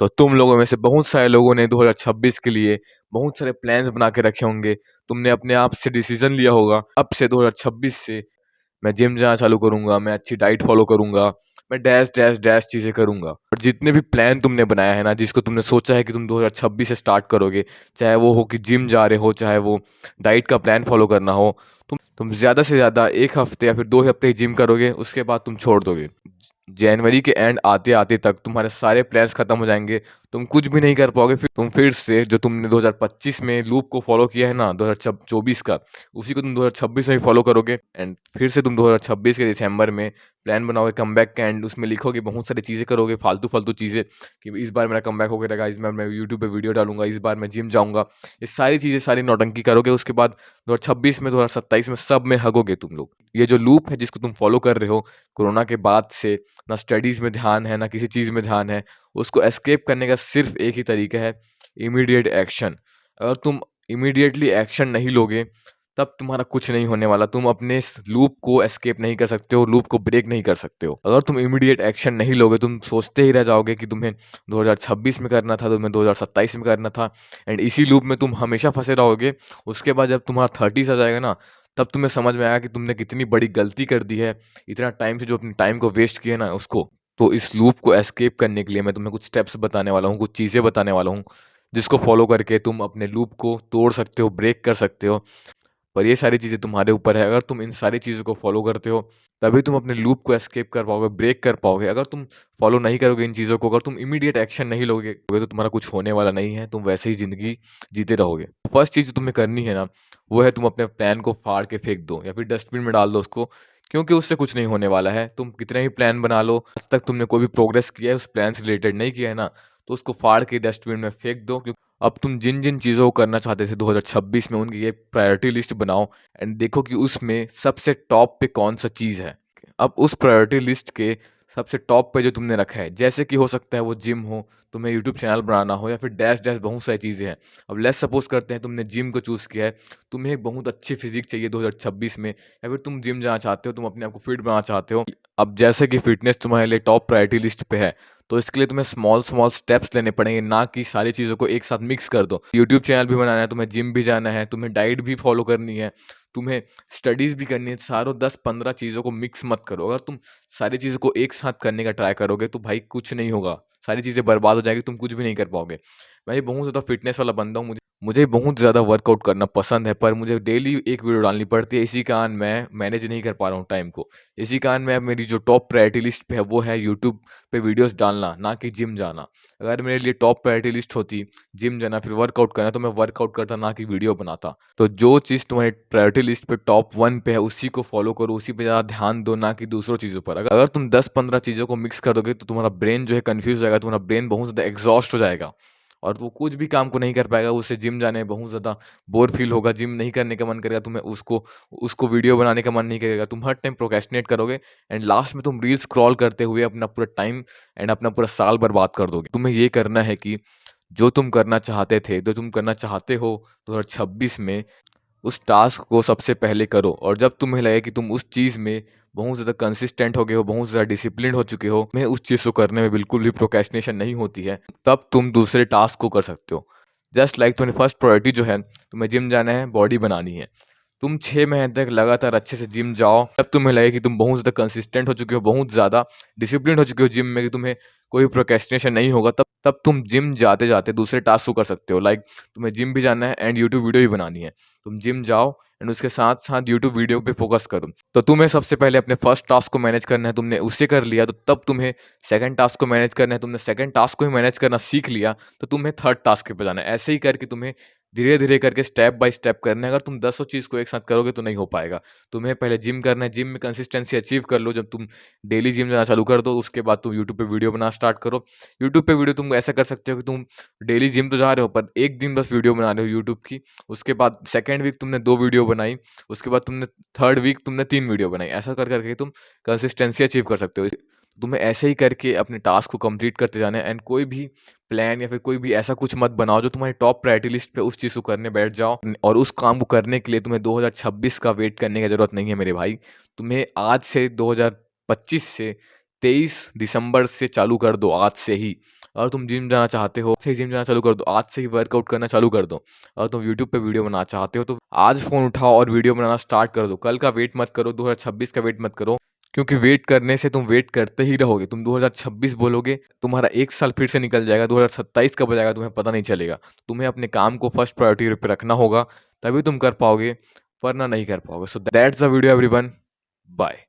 तो तुम लोगों में से बहुत सारे लोगों ने 2026 के लिए बहुत सारे प्लान्स बना के रखे होंगे। तुमने अपने आप से डिसीजन लिया होगा, अब से 2026 से मैं जिम जाना चालू करूंगा, मैं अच्छी डाइट फॉलो करूंगा, मैं डैश डैश डैश चीजें करूंगा। और जितने भी प्लान तुमने बनाया है ना, जिसको तुमने सोचा है कि तुम 2026 से स्टार्ट करोगे, चाहे वो हो कि जिम जा रहे हो, चाहे वो डाइट का प्लान फॉलो करना हो, तुम ज्यादा से ज्यादा 1 हफ्ते या फिर 2 हफ्ते ही जिम करोगे, उसके बाद तुम छोड़ दोगे। जनवरी के एंड आते आते तक तुम्हारे सारे प्लान्स खत्म हो जाएंगे, तुम कुछ भी नहीं कर पाओगे। फिर तुम फिर से जो तुमने 2025 में लूप को फॉलो किया है ना 2024 का, उसी को तुम 2026 में भी फॉलो करोगे। एंड फिर से तुम 2026 के दिसंबर में प्लान बनाओगे कमबैक का, एंड उसमें लिखोगे बहुत सारी चीज़ें करोगे, फालतू फालतू चीज़ें कि इस बार मेरा कमबैक हो रहेगा, इस बार मैं यूट्यूब पे वीडियो डालूंगा, इस बार मैं जिम जाऊंगा। ये सारी चीज़ें सारी नौटंकी करोगे। उसके बाद 2026 में 2027 में सब में हगोगे तुम लोग। ये जो लूप है जिसको तुम फॉलो कर रहे हो कोरोना के बाद से, ना स्टडीज़ में ध्यान है, ना किसी चीज़ में ध्यान है, उसको एस्केप करने का सिर्फ एक ही तरीका है, इमीडिएट एक्शन। अगर तुम इमीडिएटली एक्शन नहीं लोगे, तब तुम्हारा कुछ नहीं होने वाला। तुम अपने इस लूप को एस्केप नहीं कर सकते हो, लूप को ब्रेक नहीं कर सकते हो। अगर तुम इमीडिएट एक्शन नहीं लोगे, तुम सोचते ही रह जाओगे कि तुम्हें 2026 में करना था, तुम्हें 2027 में करना था, एंड इसी लूप में तुम हमेशा फंसे रहोगे। उसके बाद जब तुम्हारा 30s आ जाएगा ना, तब तुम्हें समझ में आएगा कि तुमने कितनी बड़ी गलती कर दी है, इतना टाइम से जो अपने टाइम को वेस्ट किया ना उसको। तो इस लूप को एस्केप करने के लिए मैं तुम्हें कुछ स्टेप्स बताने वाला हूँ, कुछ चीज़ें बताने वाला हूँ, जिसको फॉलो करके तुम अपने लूप को तोड़ सकते हो, ब्रेक कर सकते हो। पर ये सारी चीज़ें तुम्हारे ऊपर है। अगर तुम इन सारी चीज़ों को फॉलो करते हो, तभी तुम अपने लूप को एस्केप कर पाओगे, ब्रेक कर पाओगे। अगर तुम फॉलो नहीं करोगे इन चीज़ों को, अगर तुम इमीडिएट एक्शन नहीं लोगे, तो तुम्हारा कुछ होने वाला नहीं है, तुम वैसे ही ज़िंदगी जीते रहोगे। फर्स्ट चीज़ जो तुम्हें करनी है ना, वो है तुम अपने प्लान को फाड़ के फेंक दो या फिर डस्टबिन में डाल दो उसको, क्योंकि उससे कुछ नहीं होने वाला है। तुम कितने ही प्लान बना लो, आज तक तुमने कोई भी प्रोग्रेस किया है उस प्लान से रिलेटेड नहीं किया है ना, तो उसको फाड़ के डस्टबिन में फेंक दो। क्योंकि अब तुम जिन जिन चीज़ों को करना चाहते थे 2026 में, उनकी एक प्रायोरिटी लिस्ट बनाओ, एंड देखो कि उसमें सबसे टॉप पे कौन सा चीज़ है। अब उस प्रायोरिटी लिस्ट के सबसे टॉप पे जो तुमने रखा है, जैसे कि हो सकता है वो जिम हो, तुम्हें यूट्यूब चैनल बनाना हो, या फिर डैश डैश बहुत सारी चीज़ें हैं। अब लेट्स सपोज करते हैं तुमने जिम को चूज़ किया है, तुम्हें एक बहुत अच्छी फिजिक चाहिए 2026 में, या फिर तुम जिम जाना चाहते हो, तुम अपने आप को फिट बनाना चाहते हो। अब जैसे कि फिटनेस तुम्हारे लिए टॉप प्रायोरिटी लिस्ट पे है, तो इसके लिए तुम्हें स्मॉल स्मॉल स्टेप्स लेने पड़ेंगे, ना कि सारी चीज़ों को एक साथ मिक्स कर दो। यूट्यूब चैनल भी बनाना है, तुम्हें जिम भी जाना है, तुम्हें डाइट भी फॉलो करनी है, तुम्हें स्टडीज़ भी करनी है। सारों 10-15 चीज़ों को मिक्स मत करो। अगर तुम सारी चीज़ों को एक साथ करने का ट्राई करोगे, तो भाई कुछ नहीं होगा, सारी चीज़ें बर्बाद हो जाएगी, तुम कुछ भी नहीं कर पाओगे। मैं बहुत ज़्यादा फिटनेस वाला बंदा हूँ, मुझे मुझे बहुत ज़्यादा वर्कआउट करना पसंद है, पर मुझे डेली एक वीडियो डालनी पड़ती है। इसी कारण मैं मैनेज नहीं कर पा रहा हूँ टाइम को। इसी कारण मैं, मेरी जो टॉप प्रायोरिटी लिस्ट पे है वो है यूट्यूब पे वीडियोस डालना, ना कि जिम जाना। अगर मेरे लिए टॉप प्रायोरिटी लिस्ट होती जिम जाना फिर वर्कआउट करना, तो मैं वर्कआउट करता, ना कि वीडियो बनाता। तो जो चीज़ तुम्हारी प्रायोरिटी लिस्ट पे टॉप 1 पे है, उसी को फॉलो करो, उसी पे ज़्यादा ध्यान दो, ना कि दूसरों चीज़ों पर। अगर तुम 10-15 चीज़ों को मिक्स कर दोगे, तो तुम्हारा ब्रेन जो है कन्फ्यूज़ हो जाएगा, तुम्हारा ब्रेन बहुत ज़्यादा एग्ज़ॉस्ट हो जाएगा, और वो कुछ भी काम को नहीं कर पाएगा। उससे जिम जाने में बहुत ज़्यादा बोर फ़ील होगा, जिम नहीं करने का मन करेगा, तुम्हें उसको उसको वीडियो बनाने का मन नहीं करेगा। तुम हर टाइम प्रोक्रेस्टिनेट करोगे, एंड लास्ट में तुम रील्स स्क्रॉल करते हुए अपना पूरा टाइम एंड अपना पूरा साल बर्बाद कर दोगे। तुम्हें ये करना है कि जो तुम करना चाहते थे, जो तुम करना चाहते हो 2026 में, उस टास्क को सबसे पहले करो। और जब तुम्हें लगे कि तुम उस चीज़ में बहुत ज़्यादा कंसिस्टेंट हो गए हो, बहुत ज़्यादा डिसिप्लिन्ड हो चुके हो, मैं उस चीज़ को करने में बिल्कुल भी प्रोक्रेस्टिनेशन नहीं होती है, तब तुम दूसरे टास्क को कर सकते हो। जस्ट लाइक तुम्हारी फर्स्ट प्रायोरिटी जो है, तुम्हें जिम जाना है, बॉडी बनानी है। तुम 6 महीने तक लगातार अच्छे से जिम जाओ, तब तुम्हें लगे कि तुम बहुत ज़्यादा कंसिस्टेंट हो चुके हो, बहुत ज़्यादा डिसिप्लिन्ड हो चुके हो जिम में, कि तुम्हें कोई प्रोक्रेस्टिनेशन नहीं होगा, तब तुम जिम जाते-जाते दूसरे टास्क को कर सकते हो। लाइक तुम्हें जिम भी जाना है एंड यूट्यूब वीडियो भी बनानी है। तुम जिम जाओ एंड उसके साथ-साथ यूट्यूब वीडियो पे फ़ोकस करो। तो तुम्हें सबसे पहले अपने फर्स्ट टास्क को मैनेज करना है, तुमने उसे कर लिया, तो तब तुम्हें सेकंड टास्क को मैनेज करना है। तुमने सेकंड टास्क को ही मैनेज करना सीख लिया, तो तुम्हें थर्ड टास्क पे जाना है। ऐसे ही करके तुम्हें धीरे-धीरे करके स्टेप बाय स्टेप करना है। अगर तुम दसों चीज़ को एक साथ करोगे तो नहीं हो पाएगा। तुम्हें पहले जिम करना है, जिम में कंसिस्टेंसी अचीव कर लो। जब तुम डेली जिम जाना चालू कर दो, उसके बाद तुम यूट्यूब पे वीडियो बनाना स्टार्ट करो। यूट्यूब पे वीडियो तुम ऐसा कर सकते हो कि तुम डेली जिम तो जा रहे हो, पर 1 दिन बस वीडियो बना रहे हो यूट्यूब की। उसके बाद सेकंड वीक तुमने 2 वीडियो बनाई, उसके बाद तुमने थर्ड वीक तुमने 3 वीडियो बनाई। ऐसा कर कर के तुम कंसिस्टेंसी अचीव कर सकते हो। तुम्हें ऐसे ही करके अपने टास्क को कंप्लीट करते जाना है, एंड कोई भी प्लान या फिर कोई भी ऐसा कुछ मत बनाओ जो तुम्हारी टॉप प्रायोरिटी लिस्ट पे, उस चीज़ को करने बैठ जाओ। और उस काम को करने के लिए तुम्हें 2026 का वेट करने की ज़रूरत नहीं है मेरे भाई। तुम्हें आज से 2025 से 23 दिसंबर से चालू कर दो, आज से ही। अगर तुम जिम जाना चाहते हो, से जिम जाना चालू कर दो, आज से ही वर्कआउट करना चालू कर दो। अगर तुम यूट्यूब पे वीडियो बनाना चाहते हो तो आज फ़ोन उठाओ और वीडियो बनाना स्टार्ट कर दो। कल का वेट मत करो, 2026 का वेट मत करो, क्योंकि वेट करने से तुम वेट करते ही रहोगे। तुम 2026 बोलोगे, तुम्हारा 1 साल फिर से निकल जाएगा, 2027 कब हो जाएगा तुम्हें पता नहीं चलेगा। तुम्हें अपने काम को फर्स्ट प्रायोरिटी पे रखना होगा, तभी तुम कर पाओगे, वरना नहीं कर पाओगे। So that's the video everyone, bye.